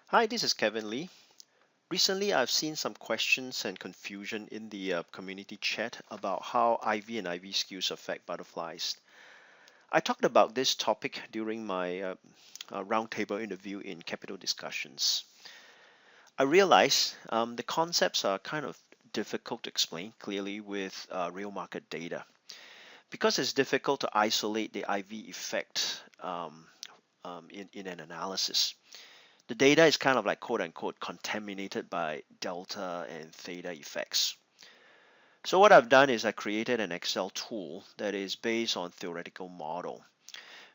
Hi, this is Kevin Lee. Recently, I've seen some questions and confusion in the community chat about how IV and IV skews affect butterflies. I talked about this topic during my roundtable interview in Capital Discussions. I realize the concepts are kind of difficult to explain clearly with real market data because it's difficult to isolate the IV effect in an analysis. The data is kind of like quote unquote contaminated by delta and theta effects. So what I've done is I created an Excel tool that is based on theoretical model.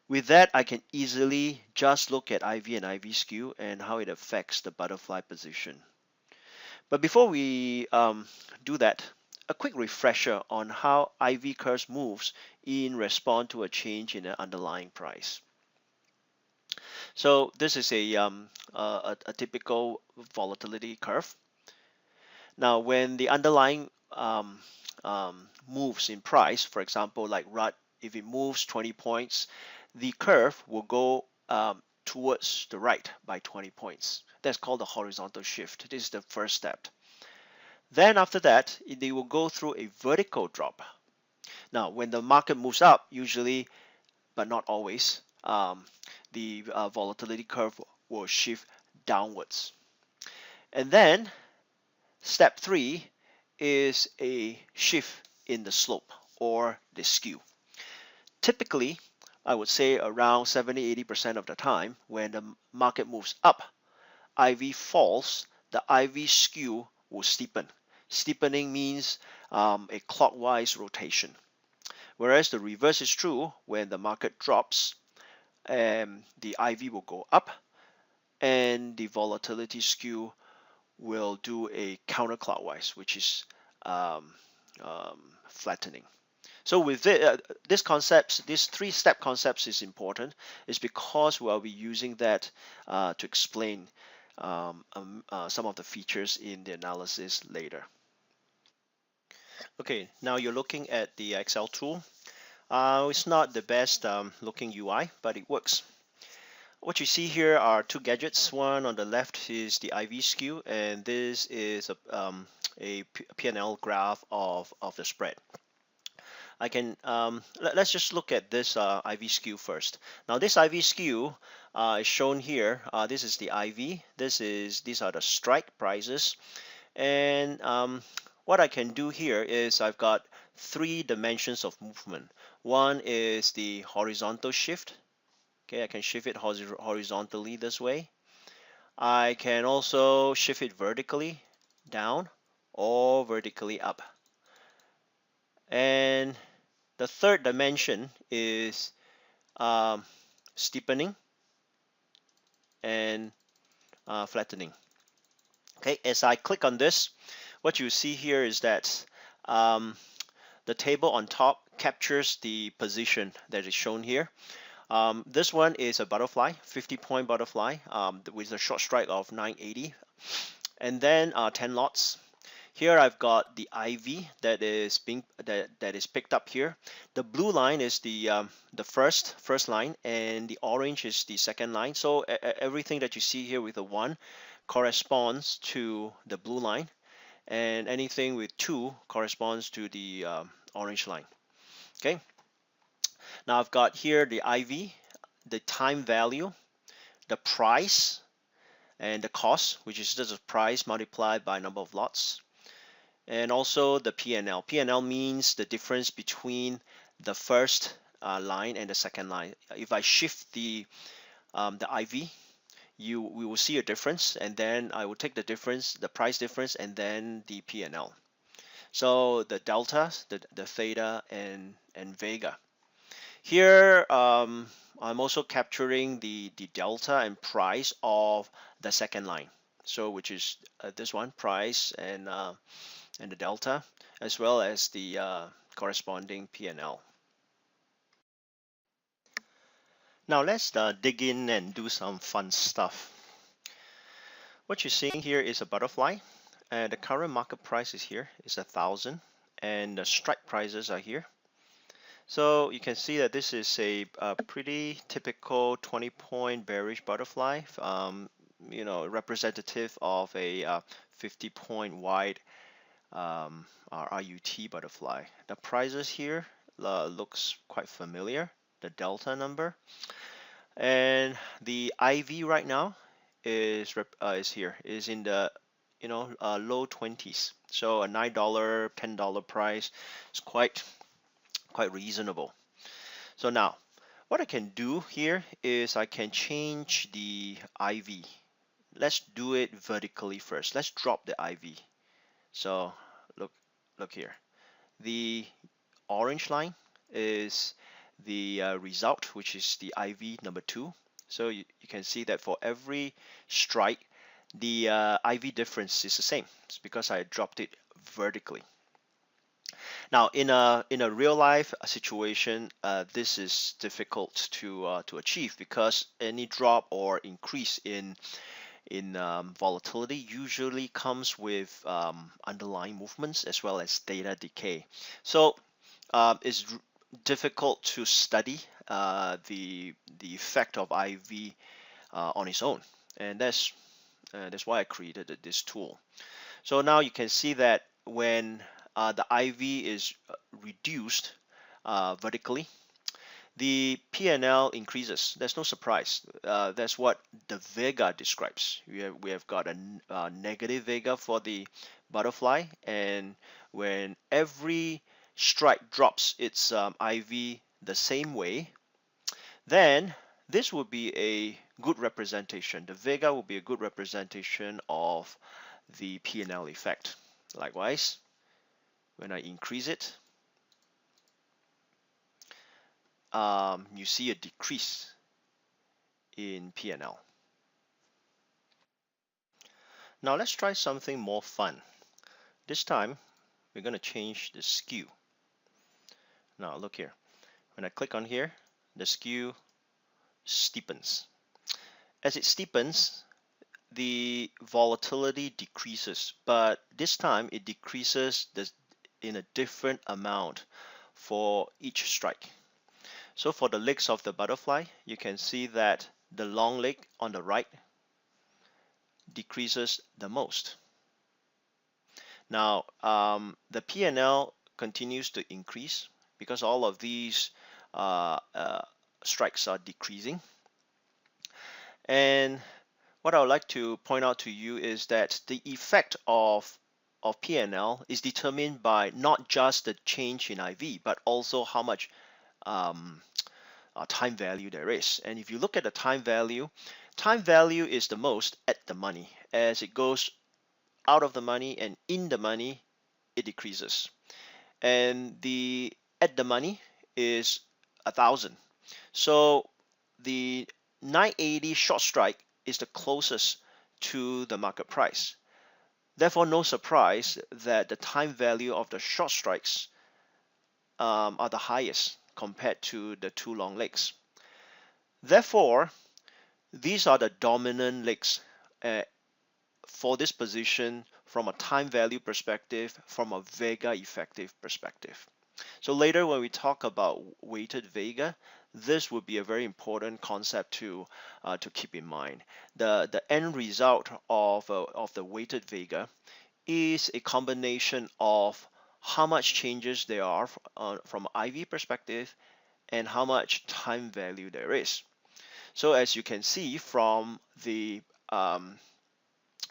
With that, I can easily just look at IV and IV skew and how it affects the butterfly position. But before we do that, a quick refresher on how IV curves moves in response to a change in the underlying price. So this is a typical volatility curve. Now, when the underlying moves in price, for example, like RUT, if it moves 20 points, the curve will go towards the right by 20 points. That's called the horizontal shift. This is the first step. Then after that, they will go through a vertical drop. Now, when the market moves up, usually, but not always, the volatility curve will shift downwards. And then step 3 is a shift in the slope or the skew. Typically, I would say around 70-80% of the time when the market moves up, IV falls, the IV skew will steepen. Steepening means a clockwise rotation. Whereas the reverse is true when the market drops, the IV will go up and the volatility skew will do a counterclockwise, which is flattening. So with this concepts, these three-step concepts is important, is because we'll be using that to explain some of the features in the analysis later. Okay, now you're looking at the Excel tool. It's not the best looking UI, but it works. What you see here are two gadgets. One on the left is the IV skew, and this is a P&L graph of the spread. I can let's just look at this IV skew first. Now this IV skew is shown here. This is the IV. These are the strike prices, and what I can do here is I've got three dimensions of movement. One is the horizontal shift. Okay, I can shift it horizontally this way. I can also shift it vertically down or vertically up. And the third dimension is steepening and flattening. Okay, as I click on this, what you see here is that the table on top captures the position that is shown here. This one is a butterfly, 50-point butterfly with a short strike of 980, and then 10 lots. Here I've got the IV that is picked up here. The blue line is the first line, and the orange is the second line. So everything that you see here with a 1 corresponds to the blue line, and anything with 2 corresponds to the orange line. Okay. Now I've got here the IV, the time value, the price, and the cost, which is just a price multiplied by number of lots, and also the P&L. P&L means the difference between the first line and the second line. If I shift the IV, we will see a difference, and then I will take the difference, the price difference, and then the P&L. So the delta, the theta, and Vega. Here I'm also capturing the delta and price of the second line. So which is this one, price and the delta, as well as the corresponding P&L. Now let's dig in and do some fun stuff. What you're seeing here is a butterfly, and the current market price is here, is 1,000, and the strike prices are here. So you can see that this is a pretty typical 20-point bearish butterfly, representative of a 50-point wide RUT butterfly. The prices here looks quite familiar, the delta number, and the IV right now is here, is in the low 20s. So a $9, $10 price is quite reasonable. So now what I can do here is I can change the IV. Let's do it vertically first. Let's drop the IV. So look here. The orange line is the result, which is the IV number 2. So you can see that for every strike, the IV difference is the same. It's because I dropped it vertically. Now, in a real life situation, this is difficult to achieve because any drop or increase in volatility usually comes with underlying movements as well as data decay. So it's difficult to study the effect of IV on its own, and that's why I created this tool. So now you can see that when the IV is reduced vertically, the P&L increases. There's no surprise. That's what the Vega describes. We have got a negative Vega for the butterfly, and when every strike drops its IV the same way, then this would be a good representation. The Vega will be a good representation of the P&L effect. Likewise, when I increase it, you see a decrease in P&L. Now let's try something more fun. This time, we're going to change the skew. Now look here. When I click on here, the skew steepens. As it steepens, the volatility decreases, but this time it decreases in a different amount for each strike. So for the legs of the butterfly, you can see that the long leg on the right decreases the most. Now the P&L continues to increase because all of these strikes are decreasing. And what I would like to point out to you is that the effect of P&L is determined by not just the change in IV, but also how much time value there is. And if you look at the time value is the most at the money. As it goes out of the money and in the money, it decreases. And the at the money is 1,000. So the 980 short strike is the closest to the market price. Therefore, no surprise that the time value of the short strikes are the highest compared to the two long legs. Therefore, these are the dominant legs for this position from a time value perspective, from a Vega effective perspective. So later when we talk about weighted Vega, this would be a very important concept to keep in mind. The end result of the weighted Vega is a combination of how much changes there are from IV perspective and how much time value there is. So as you can see from the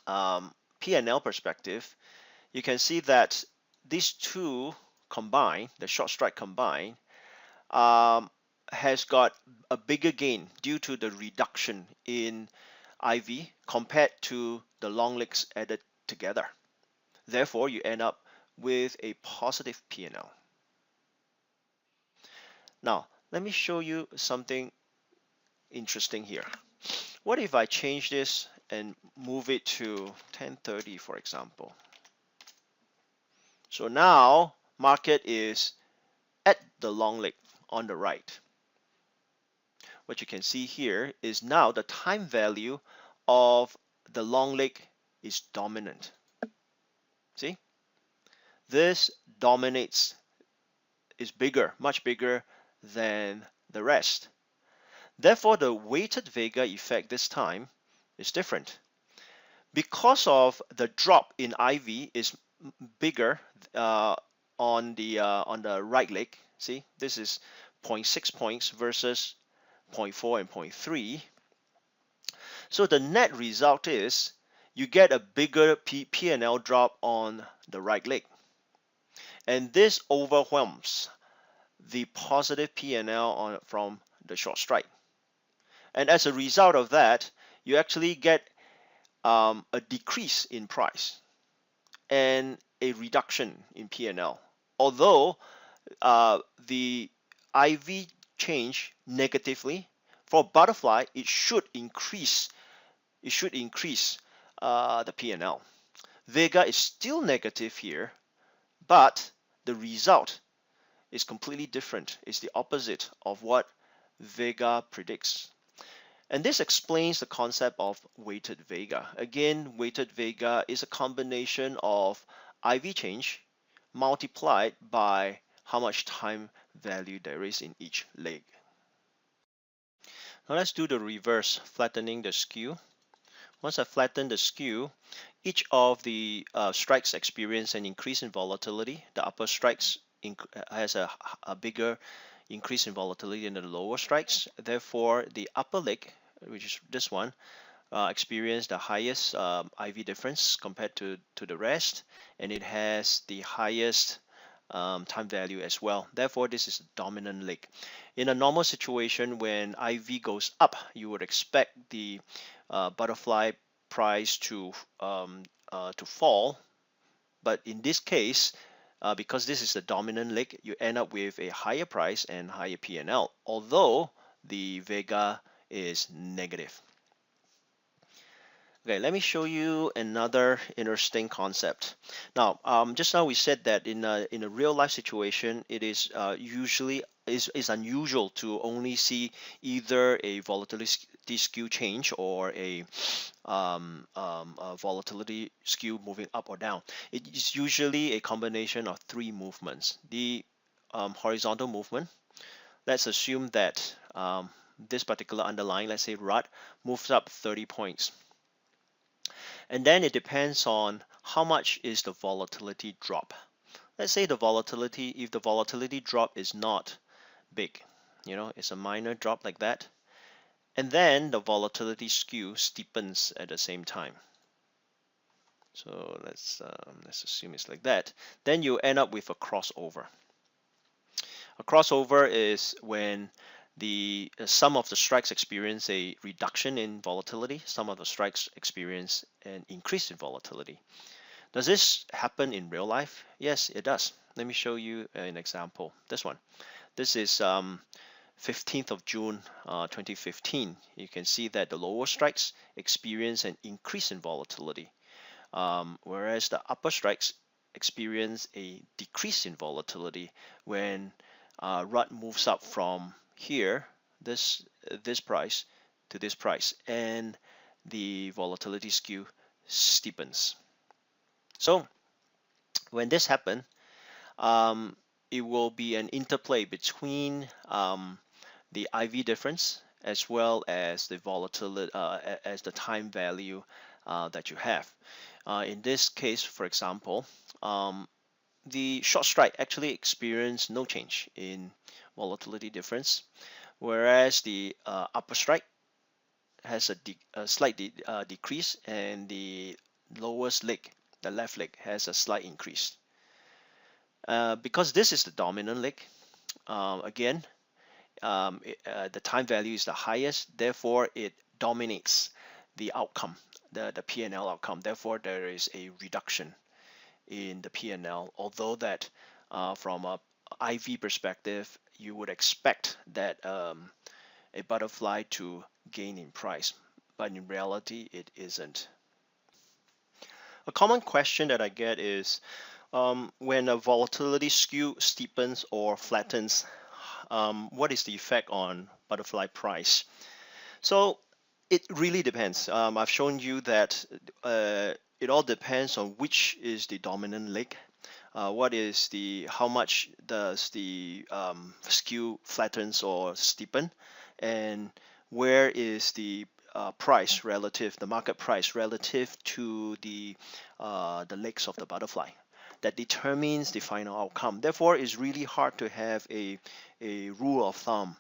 P&L perspective, you can see that these two combined, the short strike combined, has got a bigger gain due to the reduction in IV compared to the long legs added together. Therefore, you end up with a positive P&L. Now, let me show you something interesting here. What if I change this and move it to 1030, for example? So now market is at the long leg on the right. What you can see here is now the time value of the long leg is dominant. See? This dominates, is bigger, much bigger than the rest. Therefore, the weighted Vega effect this time is different. Because of the drop in IV is bigger on the right leg. See, this is zero point 0.6 points versus 0.4 and 0.3. So the net result is you get a bigger P&L drop on the right leg. And this overwhelms the positive P&L from the short strike. And as a result of that, you actually get a decrease in price and a reduction in P&L. Although the IV change negatively, for butterfly, it should increase. It should increase the P&L. Vega is still negative here, but the result is completely different. It's the opposite of what Vega predicts. And this explains the concept of weighted Vega. Again, weighted Vega is a combination of IV change multiplied by how much time value there is in each leg. Now let's do the reverse, flattening the skew. Once I flatten the skew, each of the strikes experience an increase in volatility. The upper strikes has a bigger increase in volatility than the lower strikes. Therefore, the upper leg, which is this one, experienced the highest IV difference compared to the rest, and it has the highest time value as well. Therefore, this is a dominant leg. In a normal situation, when IV goes up, you would expect the butterfly price to fall. But in this case, because this is the dominant leg, you end up with a higher price and higher P&L, although the Vega is negative. Okay, let me show you another interesting concept. Now, just now we said that in a real life situation, it is usually is unusual to only see either a volatility skew change or a volatility skew moving up or down. It is usually a combination of three movements. The horizontal movement. Let's assume that this particular underlying, let's say RUT, moves up 30 points. And then it depends on how much is the volatility drop. Let's say if the volatility drop is not big, it's a minor drop like that, and then the volatility skew steepens at the same time. So let's assume it's like that. Then you end up with a crossover. A crossover is when some of the strikes experience a reduction in volatility, some of the strikes experience an increase in volatility. Does this happen in real life? Yes, it does. Let me show you an example. This one. This is 15th of June 2015. You can see that the lower strikes experience an increase in volatility, whereas the upper strikes experience a decrease in volatility when RUT moves up from here, this price to this price, and the volatility skew steepens. So when this happens, it will be an interplay between the IV difference as well as the volatility as the time value that you have. In this case, for example, the short strike actually experienced no change in volatility difference, whereas the upper strike has a slight decrease, and the lowest leg, the left leg, has a slight increase. Because this is the dominant leg, again, the time value is the highest, therefore it dominates the outcome, the P&L outcome. Therefore, there is a reduction in the P&L, although that from a IV perspective, you would expect that a butterfly to gain in price, but in reality, it isn't. A common question that I get is when a volatility skew steepens or flattens, what is the effect on butterfly price? So it really depends. I've shown you that it all depends on which is the dominant leg. How much does the skew flattens or steepen, and where is the price relative, the market price relative to the legs of the butterfly that determines the final outcome. Therefore, it's really hard to have a rule of thumb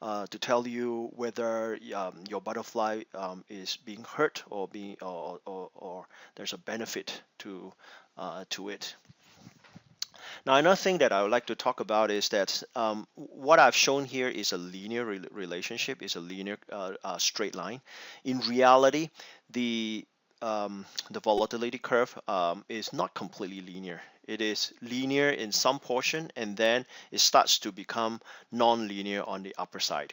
to tell you whether your butterfly is being hurt or or there's a benefit to it. Now, another thing that I would like to talk about is that what I've shown here is a linear relationship, is a linear straight line. In reality, the volatility curve is not completely linear. It is linear in some portion, and then it starts to become non-linear on the upper side.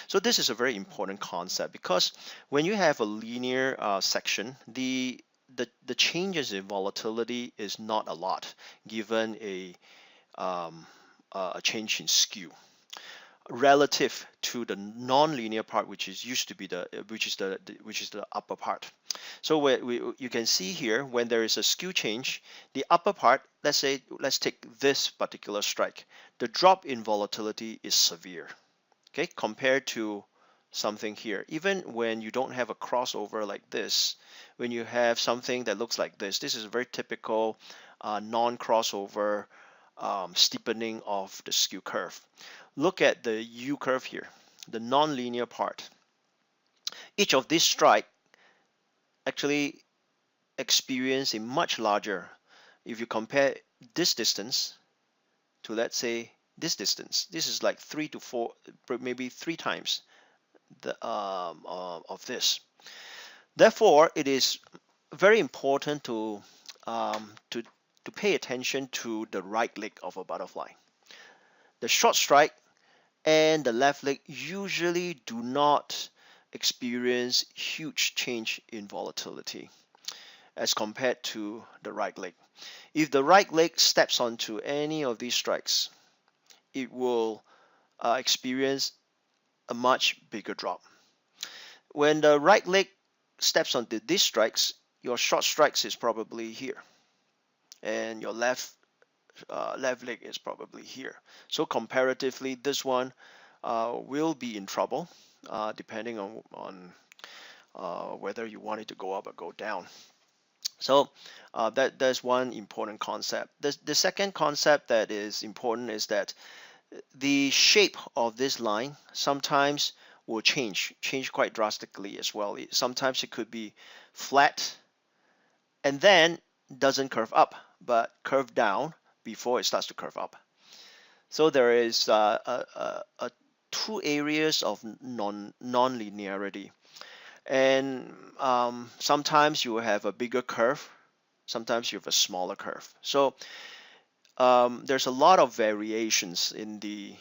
So this is a very important concept, because when you have a linear section, the changes in volatility is not a lot given a change in skew relative to the non-linear part, which is used to be the upper part. So you can see here, when there is a skew change, the upper part, let's take this particular strike, the drop in volatility is severe, okay, compared to something here. Even when you don't have a crossover like this, when you have something that looks like this is a very typical non-crossover steepening of the skew curve. Look at the U curve here, the non-linear part. Each of these strikes actually experience a much larger, if you compare this distance to, let's say, this distance, this is like 3 to 4, maybe 3 times of this. Therefore, it is very important to pay attention to the right leg of a butterfly. The short strike and the left leg usually do not experience huge change in volatility as compared to the right leg. If the right leg steps onto any of these strikes, it will experience a much bigger drop. When the right leg steps onto these strikes, your short strikes is probably here, and your left leg is probably here. So comparatively, this one will be in trouble depending on whether you want it to go up or go down. So that's one important concept. The second concept that is important is that the shape of this line sometimes will change quite drastically as well. Sometimes it could be flat and then doesn't curve up, but curve down before it starts to curve up. So there is two areas of non-linearity, and sometimes you have a bigger curve, sometimes you have a smaller curve. So there's a lot of variations in the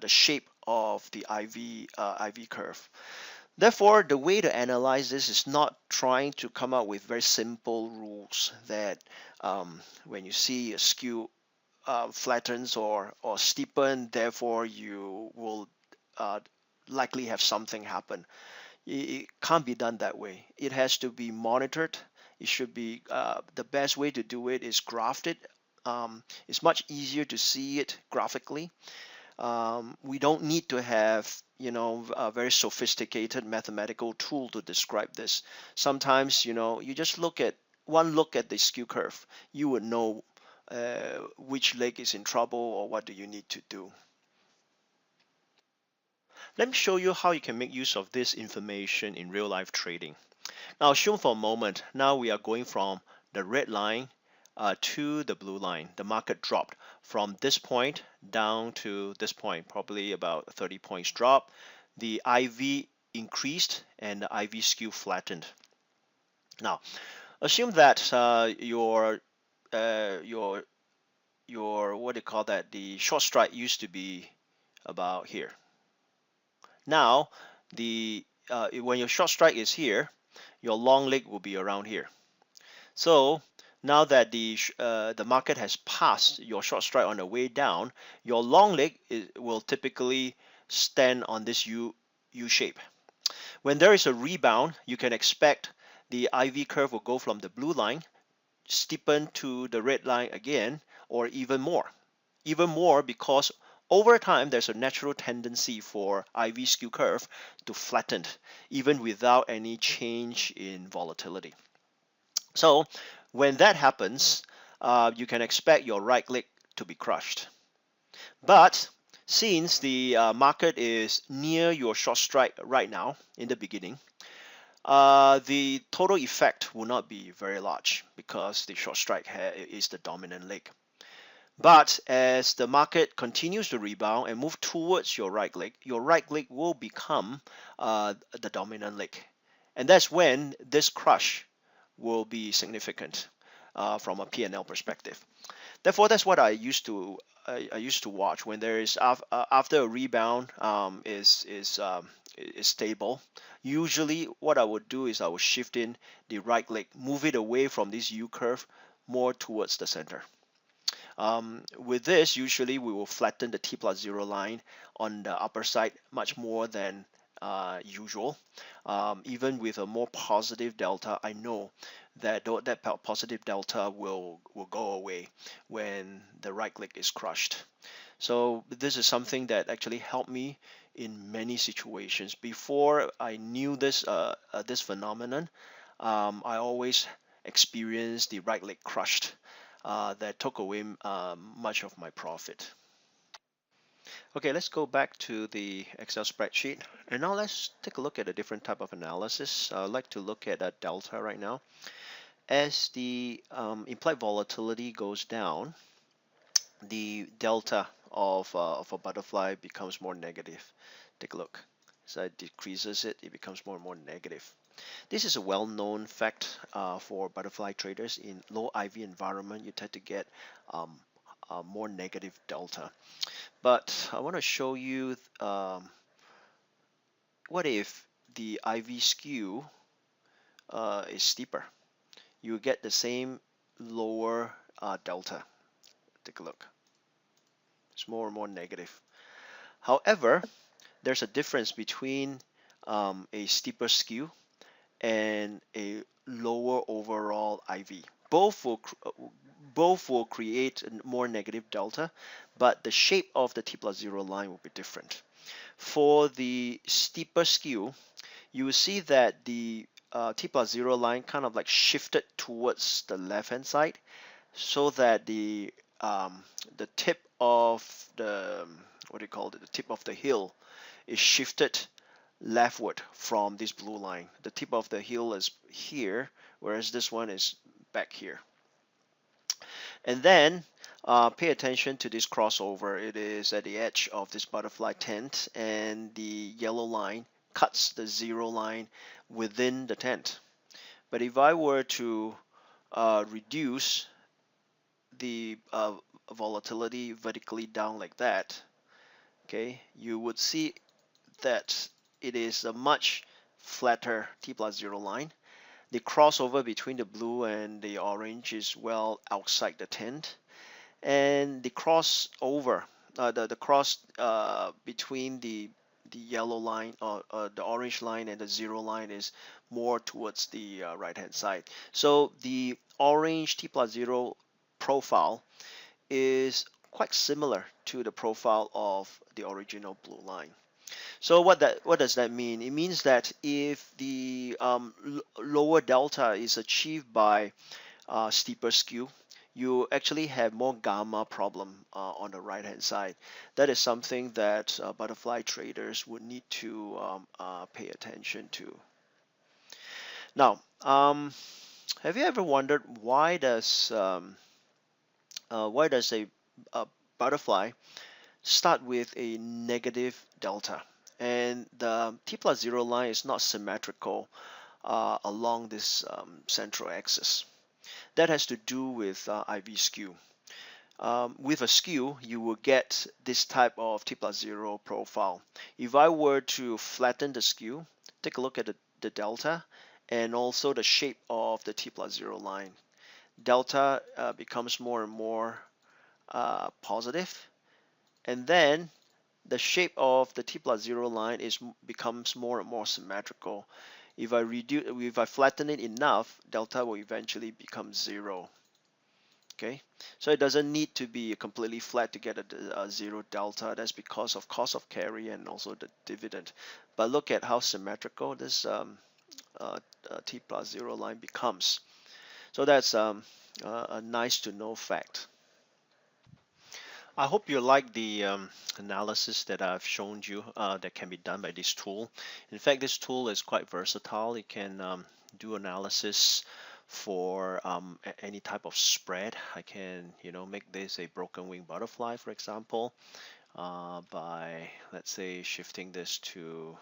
shape of the IV curve. Therefore, the way to analyze this is not trying to come up with very simple rules that when you see a skew flattens or steepen, therefore you will likely have something happen. It can't be done that way. It has to be monitored. It should be the best way to do it is graphed it. It's much easier to see it graphically. We don't need to have a very sophisticated mathematical tool to describe this. Sometimes you just look at the skew curve, you would know which leg is in trouble or what do you need to do. Let me show you how you can make use of this information in real life trading. Now, assume for a moment, now we are going from the red line to the blue line. The market dropped from this point down to this point, probably about 30 points drop. The IV increased and the IV skew flattened. Now, assume that your what do you call that? The short strike used to be about here. Now, when your short strike is here, your long leg will be around here. So now that the market has passed your short strike on the way down, your long leg will typically stand on this U shape. When there is a rebound, you can expect the IV curve will go from the blue line, steepen to the red line again, or even more. Even more because over time, there's a natural tendency for IV skew curve to flatten, even without any change in volatility. So when that happens, you can expect your right leg to be crushed. But since the market is near your short strike right now in the beginning, the total effect will not be very large because the short strike is the dominant leg. But as the market continues to rebound and move towards your right leg will become the dominant leg. And that's when this crush will be significant from a P&L perspective. Therefore, that's what I used to watch when there is after a rebound is stable. Usually, what I would do is I would shift in the right leg, move it away from this U curve more towards the center. With this, usually we will flatten the T plus 0 line on the upper side much more than usual. Even with a more positive delta, I know that that positive delta will go away when the right leg is crushed. So this is something that actually helped me in many situations. Before I knew this phenomenon, I always experienced the right leg crushed. That took away much of my profit. Okay, let's go back to the Excel spreadsheet. And now let's take a look at a different type of analysis. I'd like to look at a delta right now. As the implied volatility goes down, the delta of a butterfly becomes more negative. Take a look. As it decreases it becomes more and more negative. This is a well-known fact for butterfly traders. In low IV environment, you tend to get a more negative delta. But I want to show you what if the IV skew is steeper. You get the same lower delta. Take a look. It's more and more negative. However, there's a difference between a steeper skew and a lower overall IV. Both will create a more negative delta, but the shape of the T plus 0 line will be different. For the steeper skew, you will see that the T plus 0 line kind of like shifted towards the left hand side so that the tip of the what do you call it, the tip of the hill is shifted leftward from this blue line. The tip of the hill is here, whereas this one is back here. And then pay attention to this crossover. It is at the edge of this butterfly tent, and the yellow line cuts the 0 line within the tent. But if I were to reduce the volatility vertically down like that, okay, you would see that it is a much flatter T plus 0 line. The crossover between the blue and the orange is well outside the tent, and the crossover, the cross between the yellow line or the orange line and the 0 line is more towards the right hand side. So the orange T plus 0 profile is quite similar to the profile of the original blue line. So what does that mean? It means that if the lower delta is achieved by steeper skew, you actually have more gamma problem on the right hand side. That is something that butterfly traders would need to pay attention to. Now, have you ever wondered why does a butterfly start with a negative delta, and the T plus 0 line is not symmetrical along this central axis? That has to do with IV skew. With a skew, you will get this type of T plus 0 profile. If I were to flatten the skew, take a look at the delta and also the shape of the T plus 0 line. Delta becomes more and more positive, and then the shape of the T plus 0 line becomes more and more symmetrical. If I flatten it enough, delta will eventually become 0. Okay, so it doesn't need to be completely flat to get a zero delta. That's because of cost of carry and also the dividend. But look at how symmetrical this uh, t plus zero line becomes. So that's a nice to know fact. I hope you like the analysis that I've shown you that can be done by this tool. In fact, this tool is quite versatile. It can do analysis for any type of spread. I can, make this a broken wing butterfly, for example, by let's say shifting this to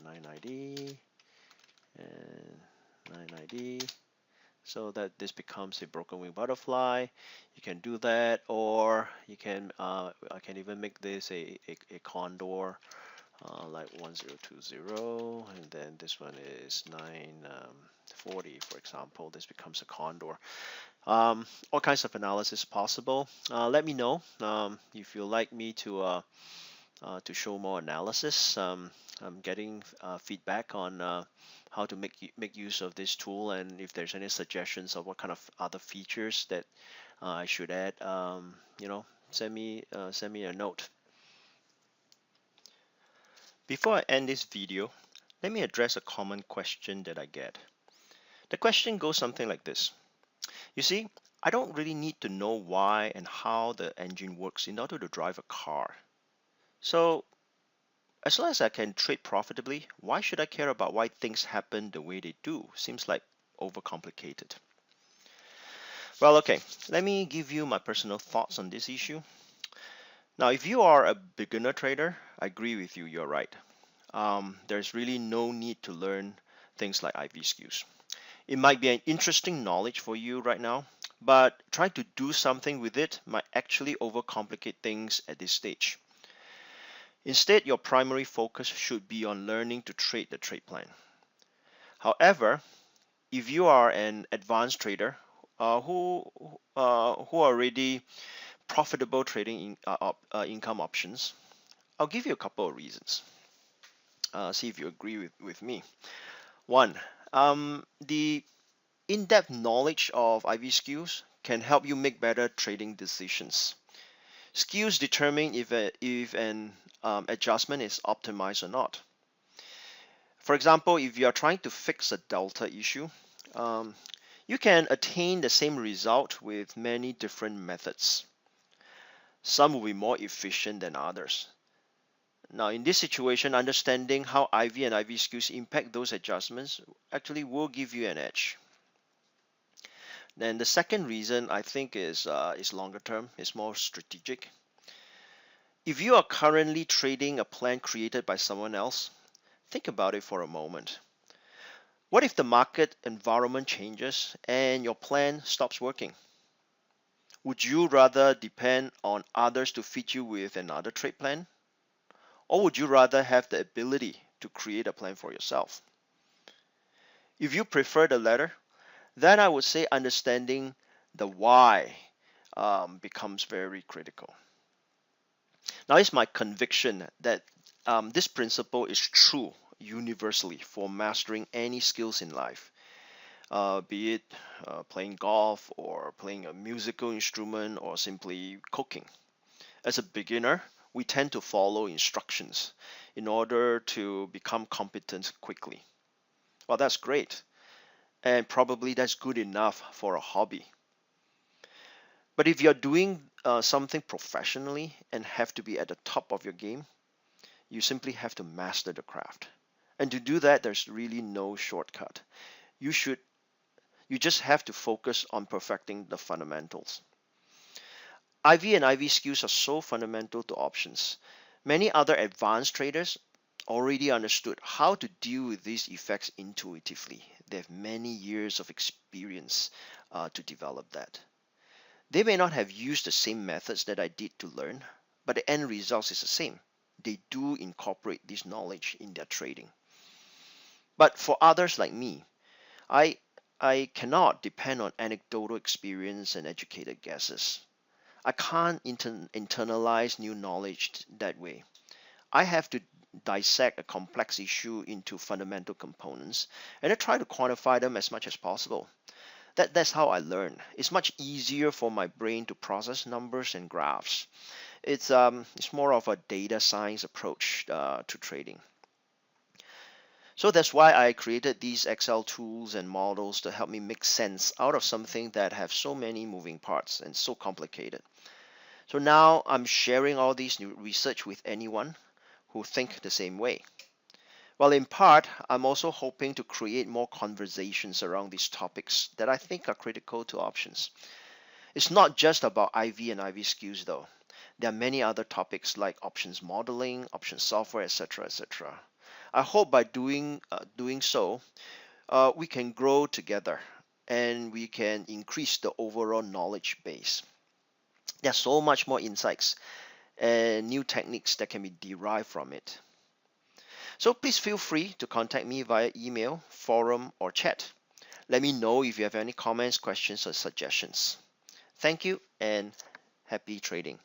990 and 990 so that this becomes a broken wing butterfly. You can do that, or you can I can even make this a condor like 1020, and then this one is 940, for example. This becomes a condor. All kinds of analysis possible. Let me know if you like me to show more analysis. I'm getting feedback on how to make use of this tool, and if there's any suggestions of what kind of other features that I should add, send me a note. Before I end this video, let me address a common question that I get. The question goes something like this. You see, I don't really need to know why and how the engine works in order to drive a car. So as long as I can trade profitably, why should I care about why things happen the way they do? Seems like overcomplicated. Well, okay, let me give you my personal thoughts on this issue. Now, if you are a beginner trader, I agree with you, you're right. There's really no need to learn things like IV skews. It might be an interesting knowledge for you right now, but trying to do something with it might actually overcomplicate things at this stage. Instead, your primary focus should be on learning to trade the trade plan. However, if you are an advanced trader who are already profitable trading income options, I'll give you a couple of reasons. See if you agree with me. One, the in-depth knowledge of IV skews can help you make better trading decisions. Skews determine if an adjustment is optimized or not. For example, if you are trying to fix a delta issue, you can attain the same result with many different methods. Some will be more efficient than others. Now, in this situation, understanding how IV and IV skews impact those adjustments actually will give you an edge. Then the second reason I think is longer term, is more strategic. If you are currently trading a plan created by someone else, think about it for a moment. What if the market environment changes and your plan stops working? Would you rather depend on others to fit you with another trade plan? Or would you rather have the ability to create a plan for yourself? If you prefer the latter, then I would say understanding the why becomes very critical. Now, it's my conviction that this principle is true universally for mastering any skills in life, be it playing golf or playing a musical instrument or simply cooking. As a beginner, we tend to follow instructions in order to become competent quickly. Well, that's great. And probably that's good enough for a hobby. But if you're doing something professionally and have to be at the top of your game, you simply have to master the craft. And to do that, there's really no shortcut. You just have to focus on perfecting the fundamentals. IV and IV skews are so fundamental to options. Many other advanced traders already understood how to deal with these effects intuitively. They have many years of experience to develop that. They may not have used the same methods that I did to learn, but the end result is the same. They do incorporate this knowledge in their trading. But for others like me, I cannot depend on anecdotal experience and educated guesses. I can't internalize new knowledge that way. I have to dissect a complex issue into fundamental components and I try to quantify them as much as possible. That's how I learn. It's much easier for my brain to process numbers and graphs. It's more of a data science approach to trading. So that's why I created these Excel tools and models to help me make sense out of something that have so many moving parts and so complicated. So now I'm sharing all these new research with anyone who think the same way. Well, in part, I'm also hoping to create more conversations around these topics that I think are critical to options. It's not just about IV and IV skews though. There are many other topics like options modeling, options software, etc., etc. I hope by doing so, we can grow together and we can increase the overall knowledge base. There's so much more insights and new techniques that can be derived from it. So please feel free to contact me via email, forum, or chat. Let me know if you have any comments, questions, or suggestions. Thank you and happy trading.